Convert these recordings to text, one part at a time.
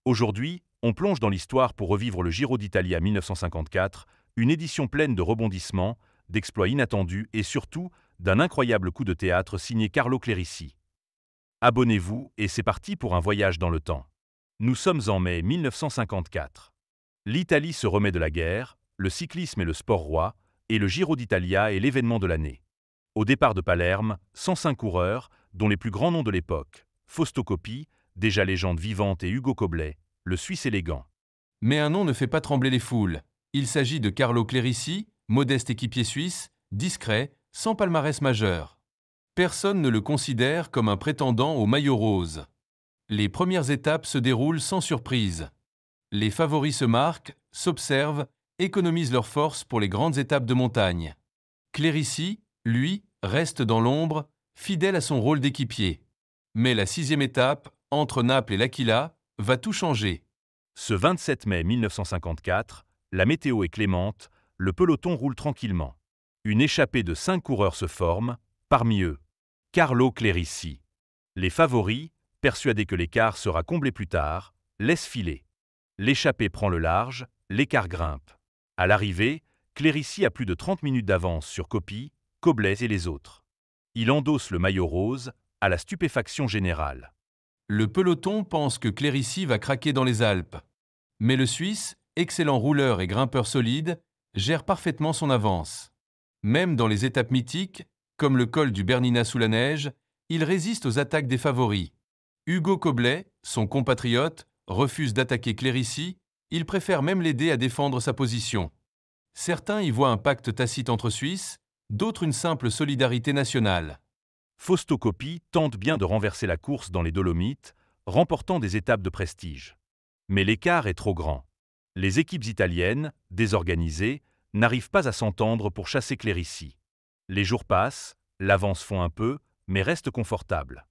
Aujourd'hui, on plonge dans l'histoire pour revivre le Giro d'Italia 1954, une édition pleine de rebondissements, d'exploits inattendus et surtout d'un incroyable coup de théâtre signé Carlo Clerici. Abonnez-vous et c'est parti pour un voyage dans le temps. Nous sommes en mai 1954. L'Italie se remet de la guerre, le cyclisme est le sport roi, et le Giro d'Italia est l'événement de l'année. Au départ de Palerme, 105 coureurs, dont les plus grands noms de l'époque, Fausto Coppi, déjà légende vivante, et Ugo Koblet, le Suisse élégant. Mais un nom ne fait pas trembler les foules. Il s'agit de Carlo Clerici, modeste équipier suisse, discret, sans palmarès majeur. Personne ne le considère comme un prétendant au maillot rose. Les premières étapes se déroulent sans surprise. Les favoris se marquent, s'observent, économisent leurs forces pour les grandes étapes de montagne. Clerici, lui, reste dans l'ombre, fidèle à son rôle d'équipier. Mais la 6e étape, entre Naples et l'Aquila, va tout changer. Ce 27 mai 1954, la météo est clémente, le peloton roule tranquillement. Une échappée de 5 coureurs se forme, parmi eux, Carlo Clerici. Les favoris, persuadés que l'écart sera comblé plus tard, laissent filer. L'échappée prend le large, l'écart grimpe. À l'arrivée, Clerici a plus de 30 minutes d'avance sur Coppi, Koblet et les autres. Il endosse le maillot rose, à la stupéfaction générale. Le peloton pense que Clerici va craquer dans les Alpes. Mais le Suisse, excellent rouleur et grimpeur solide, gère parfaitement son avance. Même dans les étapes mythiques, comme le col du Bernina sous la neige, il résiste aux attaques des favoris. Ugo Koblet, son compatriote, refuse d'attaquer Clerici, il préfère même l'aider à défendre sa position. Certains y voient un pacte tacite entre Suisses, d'autres une simple solidarité nationale. Fausto Coppi tente bien de renverser la course dans les Dolomites, remportant des étapes de prestige. Mais l'écart est trop grand. Les équipes italiennes, désorganisées, n'arrivent pas à s'entendre pour chasser Clerici. Les jours passent, l'avance fond un peu, mais reste confortable.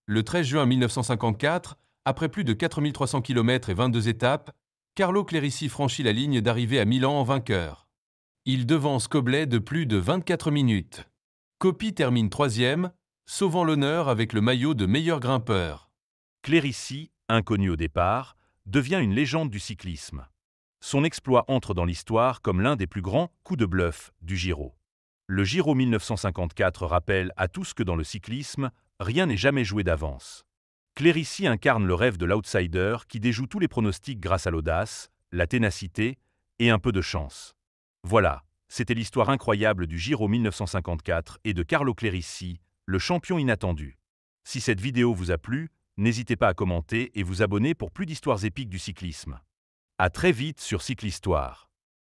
Le 13 juin 1954, après plus de 4300 km et 22 étapes, Carlo Clerici franchit la ligne d'arrivée à Milan en vainqueur. Il devance Koblet de plus de 24 minutes. Coppi termine 3e, sauvant l'honneur avec le maillot de meilleur grimpeur. Clerici, inconnu au départ, devient une légende du cyclisme. Son exploit entre dans l'histoire comme l'un des plus grands coups de bluff du Giro. Le Giro 1954 rappelle à tous que dans le cyclisme, rien n'est jamais joué d'avance. Clerici incarne le rêve de l'outsider qui déjoue tous les pronostics grâce à l'audace, la ténacité et un peu de chance. Voilà, c'était l'histoire incroyable du Giro 1954 et de Carlo Clerici, le champion inattendu. Si cette vidéo vous a plu, n'hésitez pas à commenter et vous abonner pour plus d'histoires épiques du cyclisme. À très vite sur Cyclistoire.